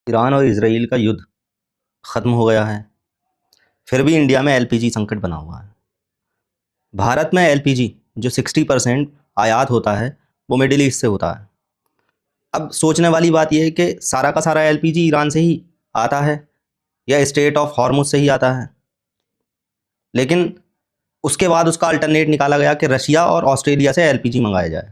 Iran और Israel का युद्ध ख़त्म हो गया है, फिर भी इंडिया में एलपीजी संकट बना हुआ है। भारत में एलपीजी जो 60% आयात होता है वो मिडिल ईस्ट से होता है। अब सोचने वाली बात यह है कि सारा का सारा एलपीजी ईरान से ही आता है या स्ट्रेट ऑफ हॉर्मुज से ही आता है, लेकिन उसके बाद उसका अल्टरनेट निकाला गया कि रशिया और ऑस्ट्रेलिया से एलपीजी मंगाया जाए।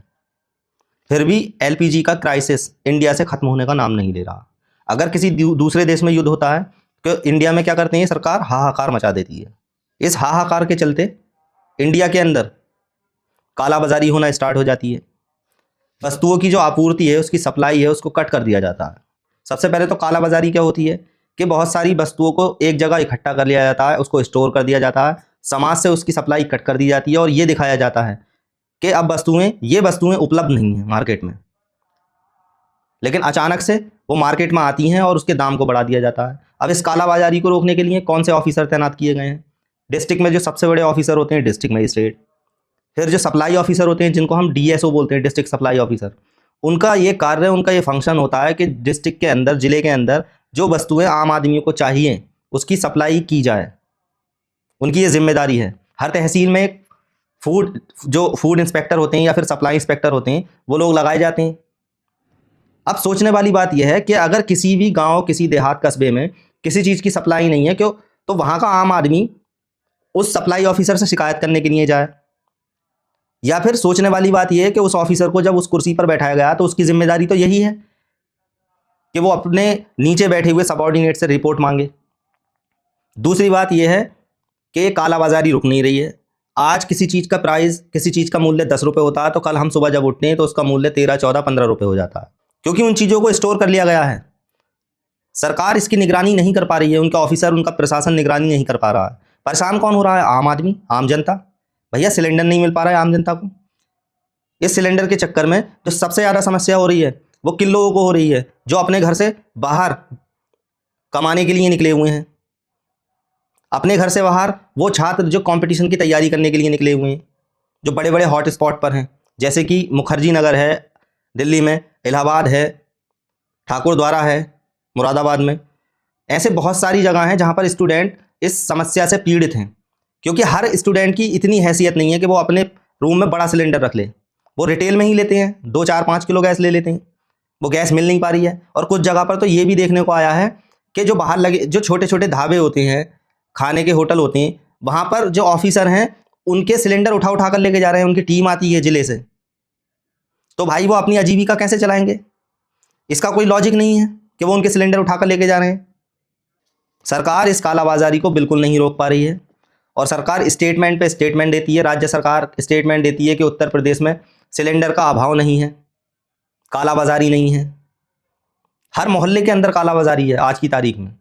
फिर भी एलपीजी का क्राइसिस इंडिया से ख़त्म होने का नाम नहीं ले रहा। अगर किसी दूसरे देश में युद्ध होता है तो इंडिया में क्या करते हैं, सरकार हाहाकार मचा देती है। इस हाहाकार के चलते इंडिया के अंदर कालाबाजारी होना स्टार्ट हो जाती है। वस्तुओं की जो आपूर्ति है, उसकी सप्लाई है, उसको कट कर दिया जाता है। सबसे पहले तो कालाबाजारी क्या होती है कि बहुत सारी वस्तुओं को एक जगह इकट्ठा कर लिया जाता है, उसको स्टोर कर दिया जाता है, समाज से उसकी सप्लाई कट कर दी जाती है और ये दिखाया जाता है कि अब ये वस्तुएं उपलब्ध नहीं हैं मार्केट में, लेकिन अचानक से वो मार्केट में आती हैं और उसके दाम को बढ़ा दिया जाता है। अब इस कालाबाजारी को रोकने के लिए कौन से ऑफिसर तैनात किए गए हैं? डिस्ट्रिक्ट में जो सबसे बड़े ऑफिसर होते हैं डिस्ट्रिक्ट मजिस्ट्रेट, फिर जो सप्लाई ऑफिसर होते हैं जिनको हम डीएसओ बोलते हैं, डिस्ट्रिक्ट सप्लाई ऑफिसर, उनका ये कार्य, उनका ये फंक्शन होता है कि डिस्ट्रिक्ट के अंदर, जिले के अंदर जो वस्तुएं आम आदमियों को चाहिए उसकी सप्लाई की जाए। उनकी ये जिम्मेदारी है। हर तहसील में एक फूड इंस्पेक्टर होते हैं या फिर सप्लाई इंस्पेक्टर होते हैं, वो लोग लगाए जाते हैं। अब सोचने वाली बात यह है कि अगर किसी भी गांव, किसी देहात कस्बे में किसी चीज़ की सप्लाई नहीं है, क्यों, तो वहाँ का आम आदमी उस सप्लाई ऑफिसर से शिकायत करने के लिए जाए। या फिर सोचने वाली बात यह है कि उस ऑफिसर को जब उस कुर्सी पर बैठाया गया तो उसकी जिम्मेदारी तो यही है कि वो अपने नीचे बैठे हुए सबऑर्डिनेट से रिपोर्ट मांगे। दूसरी बात यह है कि कालाबाजारी रुक नहीं रही है। आज किसी चीज़ का प्राइस, किसी चीज़ का मूल्य 10 रुपये होता है तो कल हम सुबह जब उठते हैं तो उसका मूल्य 13, 14, 15 रुपये हो जाता है, क्योंकि उन चीज़ों को स्टोर कर लिया गया है। सरकार इसकी निगरानी नहीं कर पा रही है, उनका ऑफिसर, उनका प्रशासन निगरानी नहीं कर पा रहा है। परेशान कौन हो रहा है? आम आदमी, आम जनता। भैया सिलेंडर नहीं मिल पा रहा है आम जनता को। इस सिलेंडर के चक्कर में जो सबसे ज़्यादा समस्या हो रही है वो किन लोगों को हो रही है? जो अपने घर से बाहर कमाने के लिए निकले हुए हैं, अपने घर से बाहर वो छात्र जो कंपटीशन की तैयारी करने के लिए निकले हुए हैं, जो बड़े बड़े हॉट स्पॉट पर हैं, जैसे कि मुखर्जी नगर है दिल्ली में, इलाहाबाद है, ठाकुर द्वारा है मुरादाबाद में। ऐसे बहुत सारी जगह हैं जहाँ पर स्टूडेंट इस समस्या से पीड़ित हैं, क्योंकि हर स्टूडेंट की इतनी हैसियत नहीं है कि वो अपने रूम में बड़ा सिलेंडर रख ले। वो रिटेल में ही लेते हैं, 2, 4, 5 किलो गैस ले लेते हैं। वो गैस मिल नहीं पा रही है। और कुछ जगह पर तो ये भी देखने को आया है कि जो बाहर लगे, जो छोटे छोटे ढाबे होते हैं, खाने के होटल होते हैं, वहाँ पर जो ऑफिसर हैं उनके सिलेंडर उठा उठा कर लेके जा रहे हैं। उनकी टीम आती है ज़िले से, तो भाई वो अपनी आजीविका कैसे चलाएंगे? इसका कोई लॉजिक नहीं है कि वो उनके सिलेंडर उठा कर लेके जा रहे हैं। सरकार इस कालाबाजारी को बिल्कुल नहीं रोक पा रही है और सरकार स्टेटमेंट पे स्टेटमेंट देती है। राज्य सरकार स्टेटमेंट देती है कि उत्तर प्रदेश में सिलेंडर का अभाव नहीं है, कालाबाजारी नहीं है। हर मोहल्ले के अंदर कालाबाजारी है आज की तारीख में।